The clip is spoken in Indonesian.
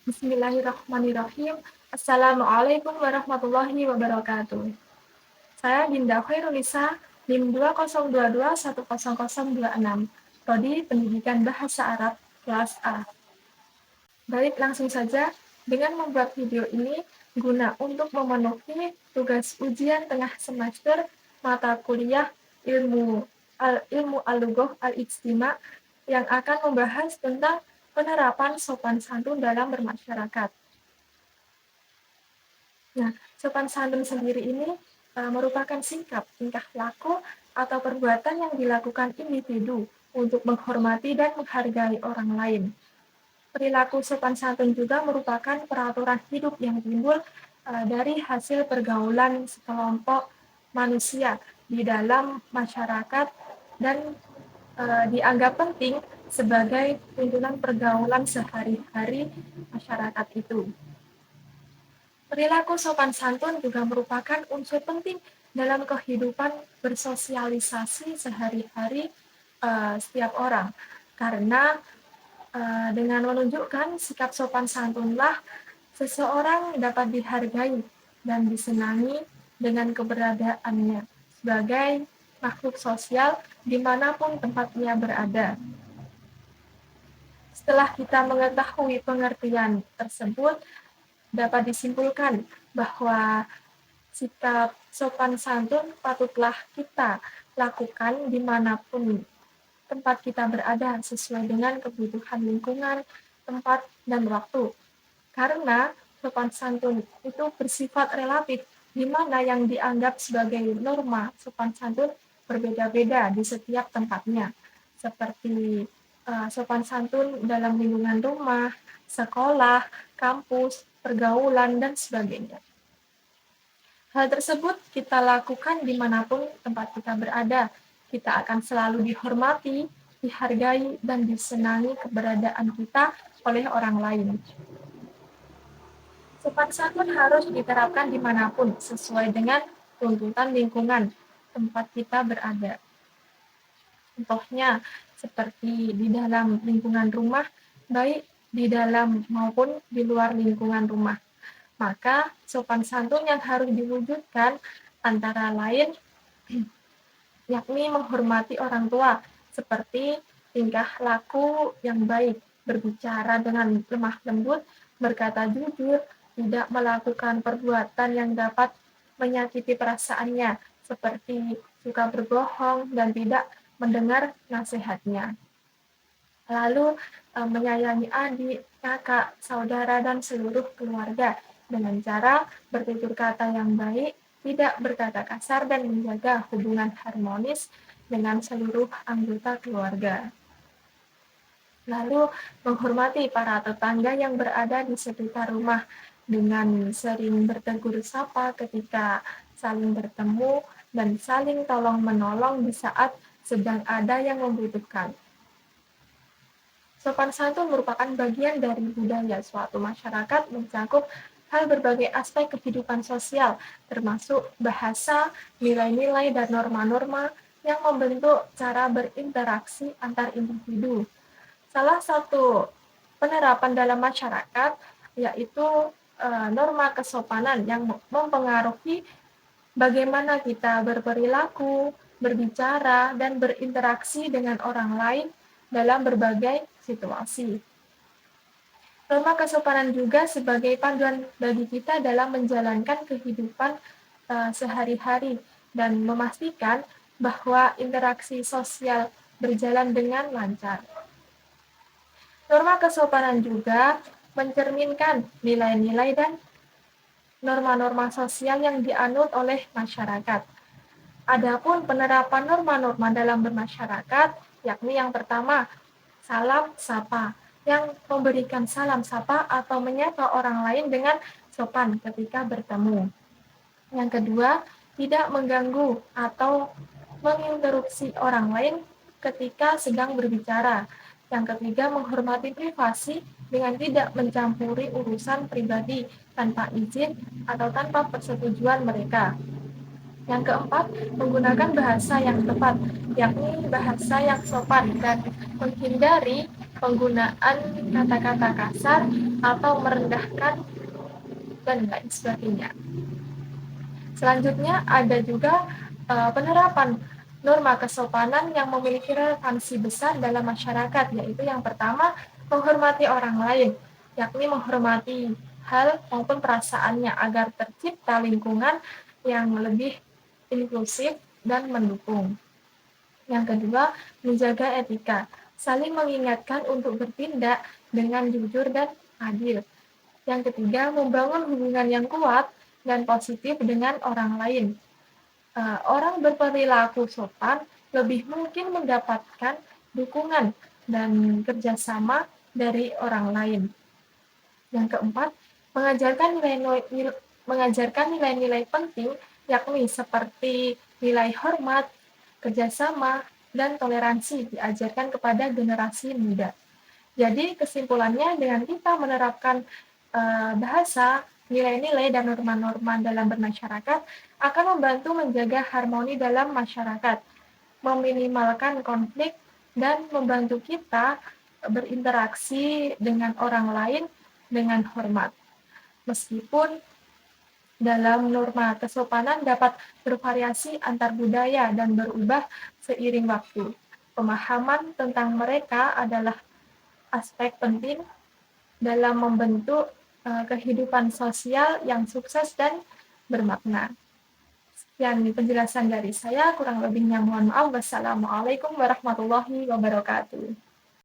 Bismillahirrahmanirrahim. Assalamualaikum warahmatullahi wabarakatuh. Saya Dinda Khairunisa, NIM 2022100026, Prodi Pendidikan Bahasa Arab, kelas A. Baik, langsung saja. Dengan membuat video ini guna untuk memenuhi tugas ujian tengah semester mata kuliah ilmu al-lughah al-ijtima' yang akan membahas tentang penerapan sopan santun dalam bermasyarakat. Nah, sopan santun sendiri ini merupakan sikap, tingkah laku, atau perbuatan yang dilakukan individu untuk menghormati dan menghargai orang lain. Perilaku sopan santun juga merupakan peraturan hidup yang timbul dari hasil pergaulan sekelompok manusia di dalam masyarakat dan dianggap penting sebagai tuntunan pergaulan sehari-hari masyarakat itu. Perilaku sopan santun juga merupakan unsur penting dalam kehidupan bersosialisasi sehari-hari setiap orang, karena dengan menunjukkan sikap sopan santunlah seseorang dapat dihargai dan disenangi dengan keberadaannya sebagai makhluk sosial dimanapun tempat ia berada. Setelah kita mengetahui pengertian tersebut, dapat disimpulkan bahwa sikap sopan santun patutlah kita lakukan dimanapun tempat kita berada sesuai dengan kebutuhan lingkungan, tempat, dan waktu. Karena sopan santun itu bersifat relatif, di mana yang dianggap sebagai norma sopan santun berbeda-beda di setiap tempatnya, seperti sopan santun dalam lingkungan rumah, sekolah, kampus, pergaulan, dan sebagainya. Hal tersebut kita lakukan dimanapun tempat kita berada. Kita akan selalu dihormati, dihargai, dan disenangi keberadaan kita oleh orang lain. Sopan santun harus diterapkan dimanapun sesuai dengan tuntutan lingkungan tempat kita berada. Contohnya, seperti di dalam lingkungan rumah, baik di dalam maupun di luar lingkungan rumah. Maka sopan santun yang harus diwujudkan antara lain yakni menghormati orang tua, seperti tingkah laku yang baik, berbicara dengan lemah lembut, berkata jujur, tidak melakukan perbuatan yang dapat menyakiti perasaannya, seperti suka berbohong dan tidak mendengar nasihatnya. Lalu menyayangi adik, kakak, saudara, dan seluruh keluarga dengan cara bertutur kata yang baik, tidak berkata kasar, dan menjaga hubungan harmonis dengan seluruh anggota keluarga. Lalu menghormati para tetangga yang berada di sekitar rumah dengan sering bertegur sapa ketika saling bertemu dan saling tolong-menolong di saat sedang ada yang membutuhkan. Sopan santun merupakan bagian dari budaya suatu masyarakat mencakup hal berbagai aspek kehidupan sosial, termasuk bahasa, nilai-nilai, dan norma-norma yang membentuk cara berinteraksi antar individu. Salah satu penerapan dalam masyarakat yaitu norma kesopanan yang mempengaruhi bagaimana kita berperilaku, berbicara, dan berinteraksi dengan orang lain dalam berbagai situasi. Norma kesopanan juga sebagai panduan bagi kita dalam menjalankan kehidupan sehari-hari dan memastikan bahwa interaksi sosial berjalan dengan lancar. Norma kesopanan juga mencerminkan nilai-nilai dan norma-norma sosial yang dianut oleh masyarakat. Adapun penerapan norma-norma dalam bermasyarakat, yakni yang pertama, salam sapa, yang memberikan salam sapa atau menyapa orang lain dengan sopan ketika bertemu. Yang kedua, tidak mengganggu atau menginterupsi orang lain ketika sedang berbicara. Yang ketiga, menghormati privasi dengan tidak mencampuri urusan pribadi tanpa izin atau tanpa persetujuan mereka. Yang keempat, menggunakan bahasa yang tepat, yakni bahasa yang sopan dan menghindari penggunaan kata-kata kasar atau merendahkan, dan lain sebagainya. Selanjutnya ada juga penerapan norma kesopanan yang memiliki relevansi besar dalam masyarakat, yaitu yang pertama, menghormati orang lain, yakni menghormati hal maupun perasaannya agar tercipta lingkungan yang lebih inklusif dan mendukung. Yang kedua, menjaga etika, saling mengingatkan untuk bertindak dengan jujur dan adil. Yang ketiga, membangun hubungan yang kuat dan positif dengan orang lain. Orang berperilaku sopan lebih mungkin mendapatkan dukungan dan kerjasama dari orang lain. Yang keempat, mengajarkan nilai-nilai penting, yakni seperti nilai hormat, kerjasama, dan toleransi diajarkan kepada generasi muda. Jadi kesimpulannya, dengan kita menerapkan bahasa, nilai-nilai, dan norma-norma dalam bermasyarakat akan membantu menjaga harmoni dalam masyarakat, meminimalkan konflik, dan membantu kita berinteraksi dengan orang lain dengan hormat. Meskipun dalam norma kesopanan dapat bervariasi antar budaya dan berubah seiring waktu, pemahaman tentang mereka adalah aspek penting dalam membentuk kehidupan sosial yang sukses dan bermakna. Sekian penjelasan dari saya, kurang lebihnya mohon maaf. Wassalamualaikum warahmatullahi wabarakatuh.